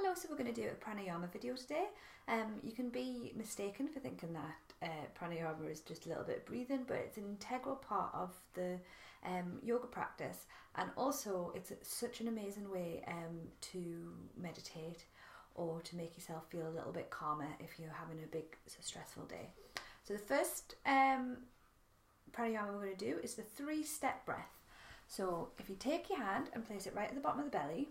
Hello, so we're going to do a pranayama video today. You can be mistaken for thinking that pranayama is just a little bit of breathing, but it's an integral part of the yoga practice, and also it's such an amazing way to meditate or to make yourself feel a little bit calmer if you're having a big stressful day. So the first pranayama we're going to do is the 3-step breath. So if you take your hand and place it right at the bottom of the belly,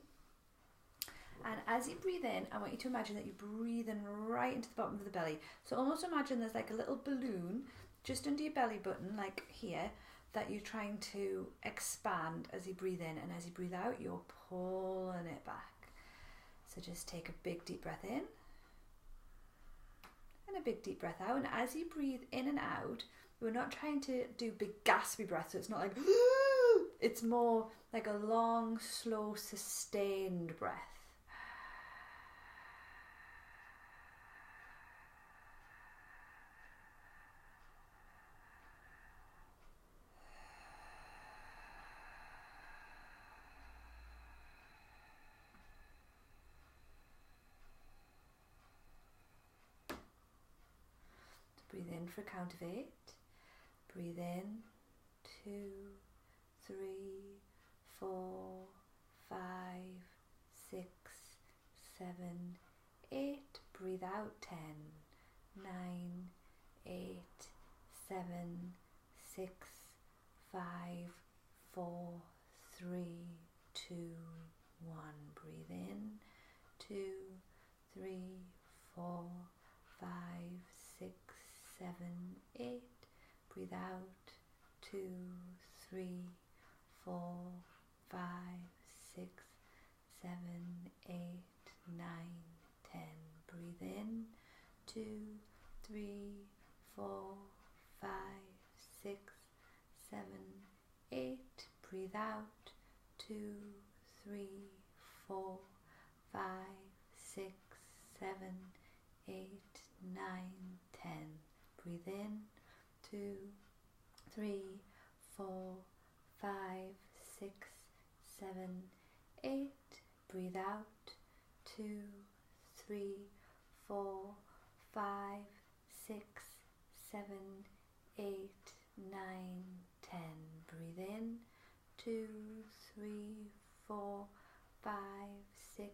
and as you breathe in, I want you to imagine that you're breathing right into the bottom of the belly. So almost imagine there's like a little balloon just under your belly button, like here, that you're trying to expand as you breathe in, and as you breathe out, you're pulling it back. So just take a big deep breath in and a big deep breath out. And as you breathe in and out, we're not trying to do big gaspy breaths, so it's not like it's more like a long, slow, sustained breath. Breathe in for a count of 8. Breathe in, 2, 3, 4, 5, 6, 7, 8. Breathe out, 10, 9, 8, 7, 6, 5, 4, 3, 2, 1. Breathe in, 2, 3, 4, 5, 6, 7, 8. Breathe out, 2, 3, 4, 5, 6, 7, 8, 9, 10. Breathe in, 2, 3, 4, 5, 6, 7, 8. Breathe out, 2, 3, 4, 5, 6, 7, 8, 9, 10. Breathe in, 2, 3, 4, 5, 6, 7, 8. Breathe out, 2, 3, 4, 5, 6, 7, 8, 9, 10. Breathe in, 2, 3, 4, 5, 6,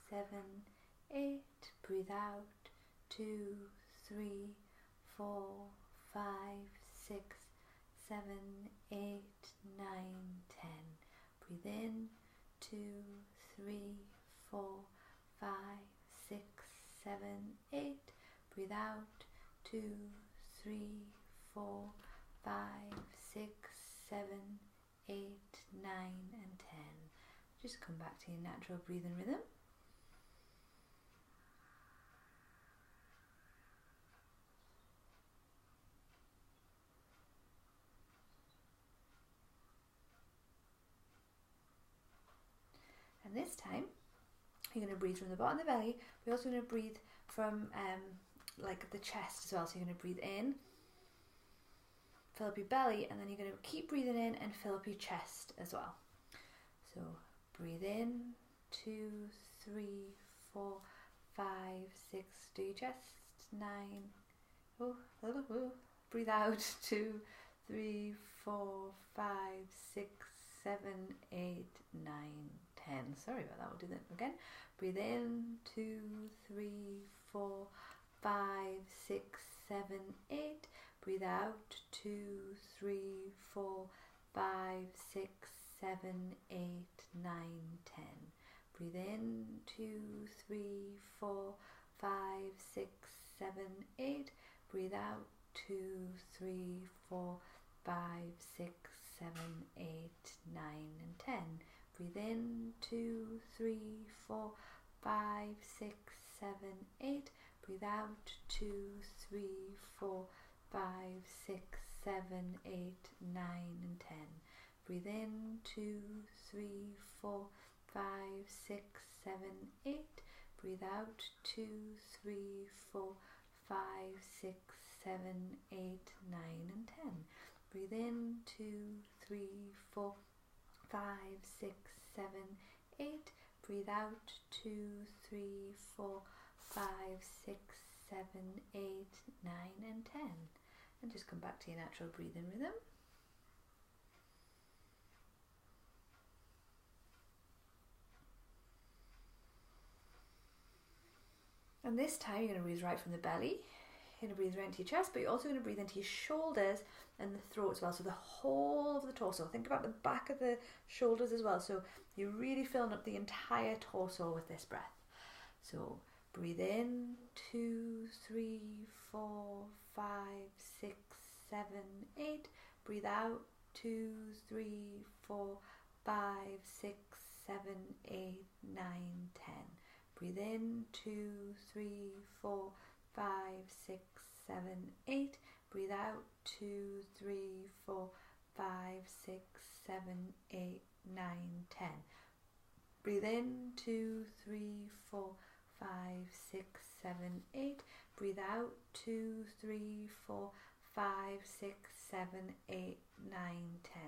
7, 8. Breathe out, 2, 3, 4, 5, 6, 7, 8, 9, 10. Breathe in, 2, 3, 4, 5, 6, 7, 8. Breathe out, 2, 3, 4, 5, 6, 7, 8, 9, and 10. Just come back to your natural breathing rhythm. And this time, you're going to breathe from the bottom of the belly. We're also going to breathe from like the chest as well. So you're going to breathe in, fill up your belly, and then you're going to keep breathing in and fill up your chest as well. So breathe in, 2, 3, 4, 5, 6. Do your chest, 9. Oh. Breathe out, 2, 3, 4, 5, 6, 7, 8, 9, 10. Sorry about that, we'll do that again. Breathe in, 2, 3, 4, 5, 6, 7, 8. Breathe out, 2, 3, 4, 5, 6, 7, 8, 9, 10. Breathe in, 2, 3, 4, 5, 6, 7, 8. Breathe out, 2, 3, 4, 5, 6, 7, 8, 9, and 10. Breathe in, 2, 3, 4, 5, 6, 7, 8. Breathe out, 2, 3, 4, 5, 6, 7, 8, 9, and 10. Breathe in, 2, 3, 4, 5, 6, 7, 8. Breathe out, 2, 3, 4, 5, 6, 7, 8, 9, and 10. Breathe in, 2, 3, 4, 5, 6, 7, 8. Breathe out, 2, 3, 4, 5, 6, 7, 8, 9 and 10. And just come back to your natural breathing rhythm. And this time you're going to breathe right from the belly. You're going to breathe right into your chest, but you're also going to breathe into your shoulders and the throat as well. So the whole of the torso. Think about the back of the shoulders as well. So you're really filling up the entire torso with this breath. So breathe in, 2, 3, 4, 5, 6, 7, 8. Breathe out, 2, 3, 4, 5, 6, 7, 8, 9, 10. Breathe in, 2, 3, 4, 5, 6, 7, 8. Breathe out, 2, 3, 4, 5, 6, 7, 8, 9, 10. Breathe in, 2, 3, 4, 5, 6, 7, 8. Breathe out, 2, 3, 4, 5, 6, 7, 8, 9, 10.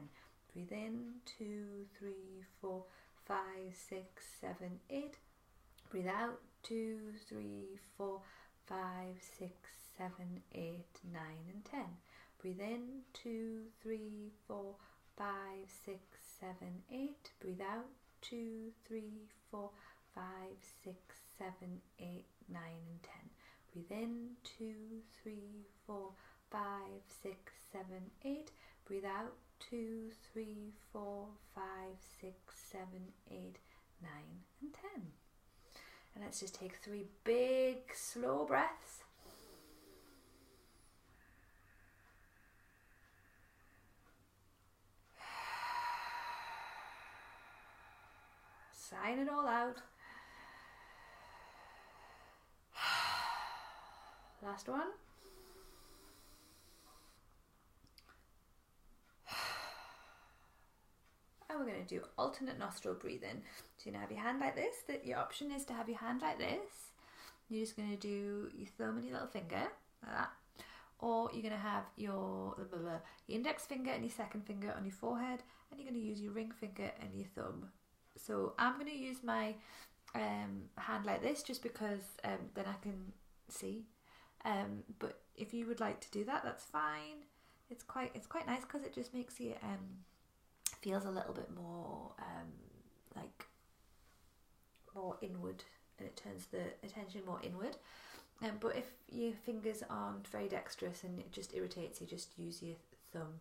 Breathe in, 2, 3, 4, 5, 6, 7, 8. Breathe out, 2, 3, 4, 5, 6, 7, 8, 9 and 10. Breathe in, 2, 3, 4, 5, 6, 7, 8. Breathe out, 2, 3, 4, 5, 6, 7, 8, 9 and 10. Breathe in, 2, 3, 4, 5, 6, 7, 8. Breathe out, 2, 3, 4, 5, 6, 7, 8, 9 and 10. And let's just take 3 big, slow breaths. Sign it all out. Last one. And we're going to do alternate nostril breathing. So you're going to have your hand like this. Your option is to have your hand like this. You're just going to do your thumb and your little finger, like that. Or you're going to have your index finger and your second finger on your forehead, and you're going to use your ring finger and your thumb. So I'm going to use my hand like this just because then I can see. But if you would like to do that, that's fine. It's quite nice because it just makes you feels a little bit more like more inward, and it turns the attention more inward. But if your fingers aren't very dexterous and it just irritates you, just use your thumb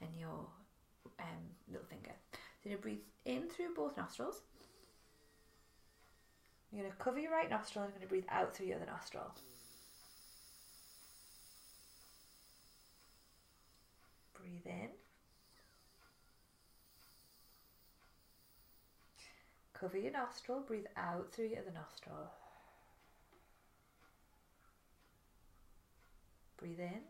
and your little finger. So you're going to breathe in through both nostrils. You're going to cover your right nostril and you're going to breathe out through your other nostril. Breathe in. Cover your nostril, breathe out through your other nostril. Breathe in.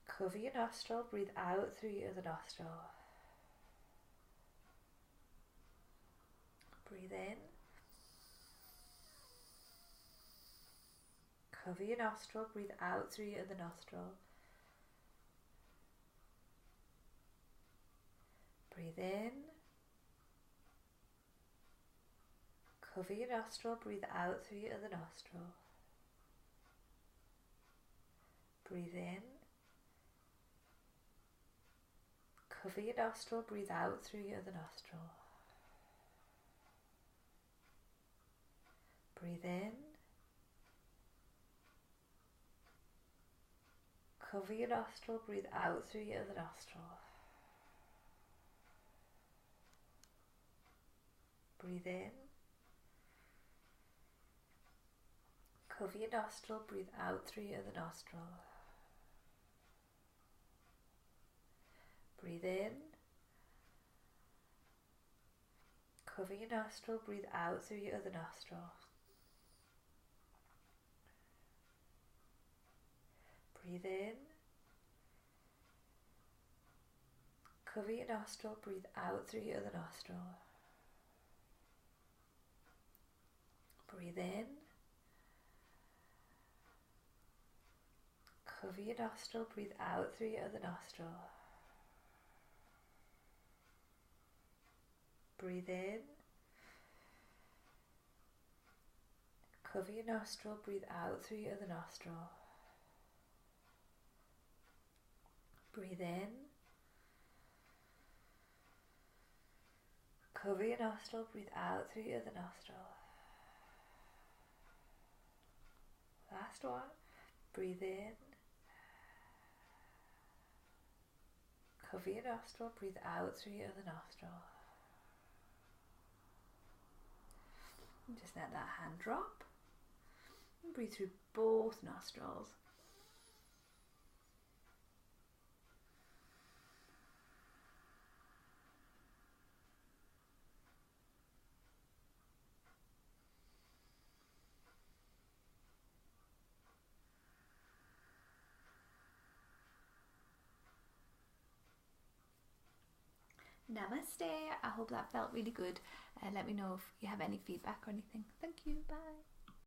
Cover your nostril, breathe out through your other nostril. Breathe in. Cover your nostril, breathe out through your other nostril. Breathe in. Cover your nostril, breathe out through your other nostril. Breathe in. Cover your nostril, breathe out through your other nostril. Breathe in. Cover your nostril, breathe out through your other nostril. Breathe in. Cover your nostril, breathe out through your other nostril. Breathe in. Cover your nostril, breathe out through your other nostril. Breathe in. Cover your nostril, breathe out through your other nostril. Breathe in. Cover your nostril, breathe out through your other nostril. Breathe in. Cover your nostril, breathe out through your other nostril. Breathe in. Cover your nostril, breathe out through your other nostril. Last one. Breathe in. Cover your nostril, breathe out through your other nostril. And just let that hand drop. And breathe through both nostrils. Namaste. I hope that felt really good. Let me know if you have any feedback or anything. Thank you. Bye.